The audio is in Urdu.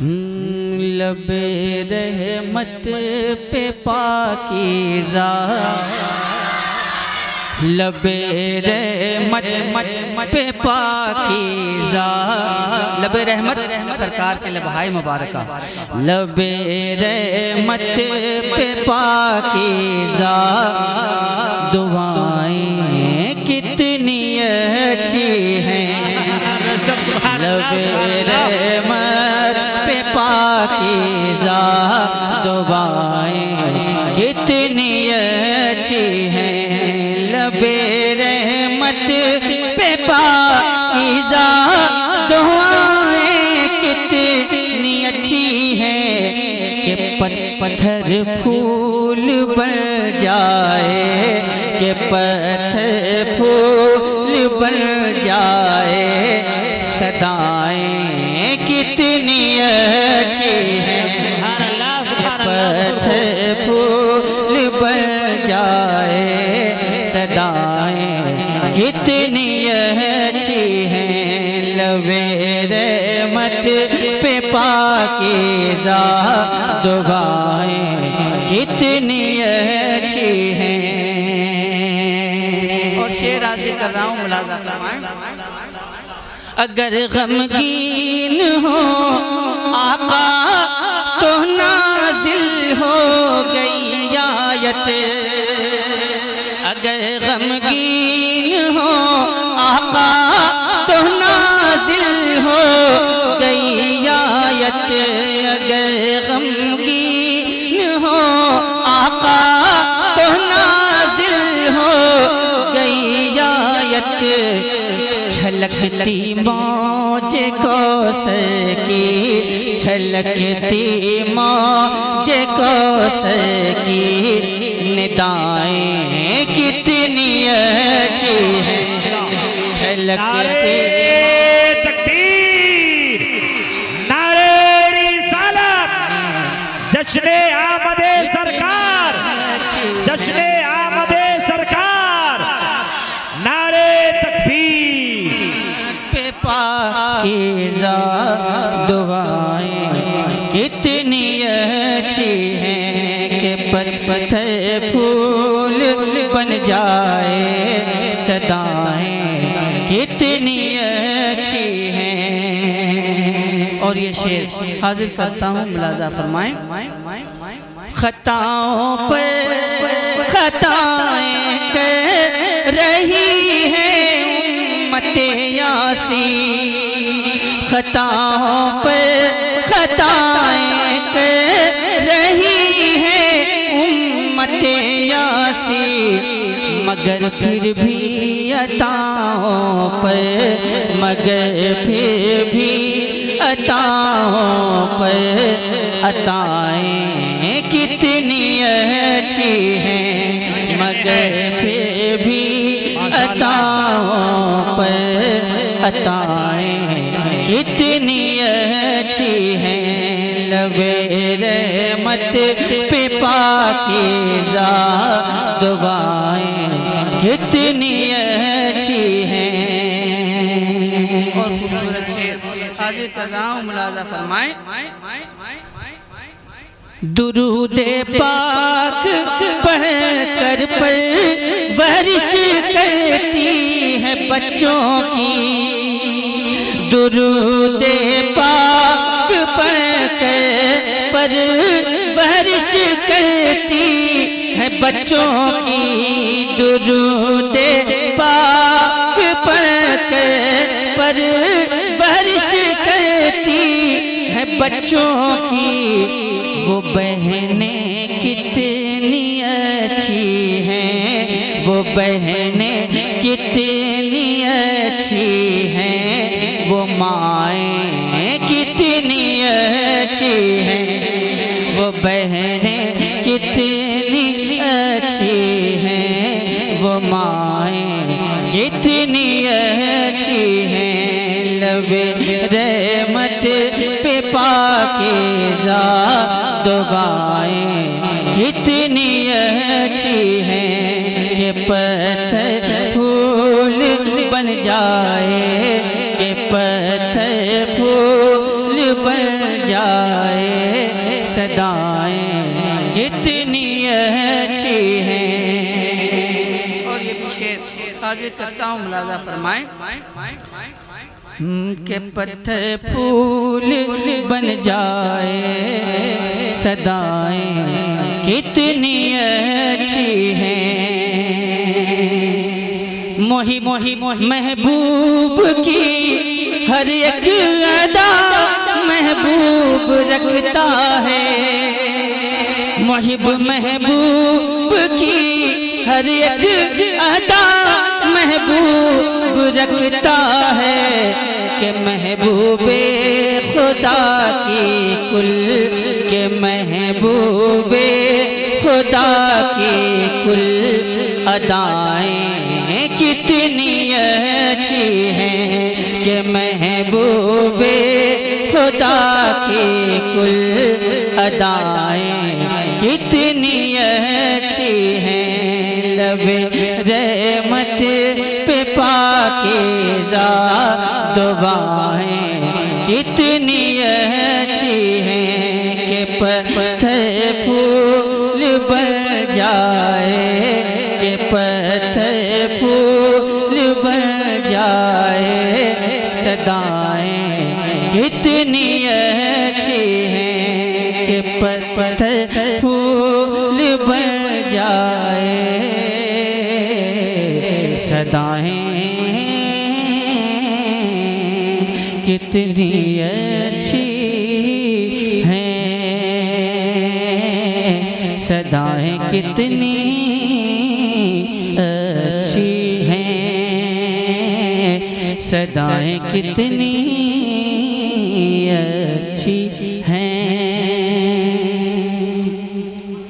لب رحمت پہ پاکیزہ، لب رحمت پہ پاکیزہ، لب رحمت سرکار کے لبہائے مبارکہ، لب رحمت پہ پاکیزہ، دعائیں کتنی اچھی ہیں، لب رحمت پہ پاکیزہ، دعائیں کتنی اچھی ہیں، لب رحمت پہ پاکیزہ، دعائیں کتنی اچھی ہیں کہ پتھر پھول بن جائے، کہ پتھر پھول بن جائے، صدائیں کتنی اچھی ہیں، کہ پتھر پھول بن جائے، صدائیں کتنی اچھی ہیں، لب رحمت پہ پاکیزہ، دعائیں کتنی اچھی ہیں۔ اور شعر عرض کر رہا ہوں، ملاحظہ فرمائیں، اگر غمگین ہو آقا تو نازل ہو گئی آیت، اگر غمگین ہو آقا تو نازل ہو گئی آیت، اگر غمگین ہو آقا تو نازل ہو گئی آیت، چھلکتی موج کوثر کی، چھلکتی موج کوثر کی، ندائیں کتنی اچھی ہیں، چھلکتی تکبیر، نعرہ رسالت، جشن آمد سرکار، جشن آمد سرکار، نعرہ تکبیر، پہ پاکیزہ، دعائیں کتنی اچھی ہیں کہ پتھر پھول بن جائے، صدائیں کتنی اچھی ہیں۔ اور یہ شعر حاضر کرتا ہوں، ملاحظہ فرمائیں، خطاؤں پر خطائیں کر رہی ہے امت یاسین، خطاؤں پر خطائیں کر رہی ہے امت یاسین، مگر پھر بھی عطاؤں پر، مگر پھر بھی عطاؤں پر، عطائیں کتنی اچھی ہیں، مگر پھر بھی عطاؤں پر، عطائیں کتنی اچھی ہیں، لب رحمت پہ پاکیزہ، دعائیں کتنی اچھی ہیں۔ اور خوبصورت شعر حاضر کر رہا ہوں، ملاحظہ فرمائیں، درود پاک پڑھ کر پرورش کرتی ہے بچوں کی، درود پاک پڑھ کر پرورش کرتی ہے بچوں کی، درود پاک پڑھ کر پرورش کرتی ہے بچوں کی، وہ بہنیں کتنی اچھی ہیں، وہ بہنیں کتنی اچھی ہیں، وہ مائیں کتنی اچھی ہیں، وہ بہنیں کتنی اچھی ہیں، وہ مائیں کتنی اچھی ہیں، لب رحمت پہ پاکیزہ، دعائیں کتنی اچھی ہیں کہ پتھر پھول بن جائے، کہ پتھر پھول بن جائے صدائیں کتنی اچھی ہیں. اور یہ بھی شعر حاضر کرتا ہوں، ملاحظہ فرمائیں کہ پتھر پھول بن جائے صدائیں کتنی اچھی ہیں. محبوب کی ہر ایک ادا محبوب رکھتا ہے. محبوب کی ہر ایک ادا محبوب رکھتا ہے کہ محبوب خدا کی کل کہ محبوب خدا کی کل ادائیں کتنی اچھی ہیں کہ محبوب خدا کی کل ادائیں کتنی اچھی ہیں. لب رحمت پہ پاکیزہ دعائیں کتنی اچھی ہیں کہ پتھر پھول بن جائے کہ پتھر پھول بن جائے صدائیں کتنی اچھی ہیں کہ پتھر پھول بن جائے صدائیں کتنی اچھی ہیں. صدائیں کتنی اچھی ہیں. صدائیں کتنی اچھی ہیں.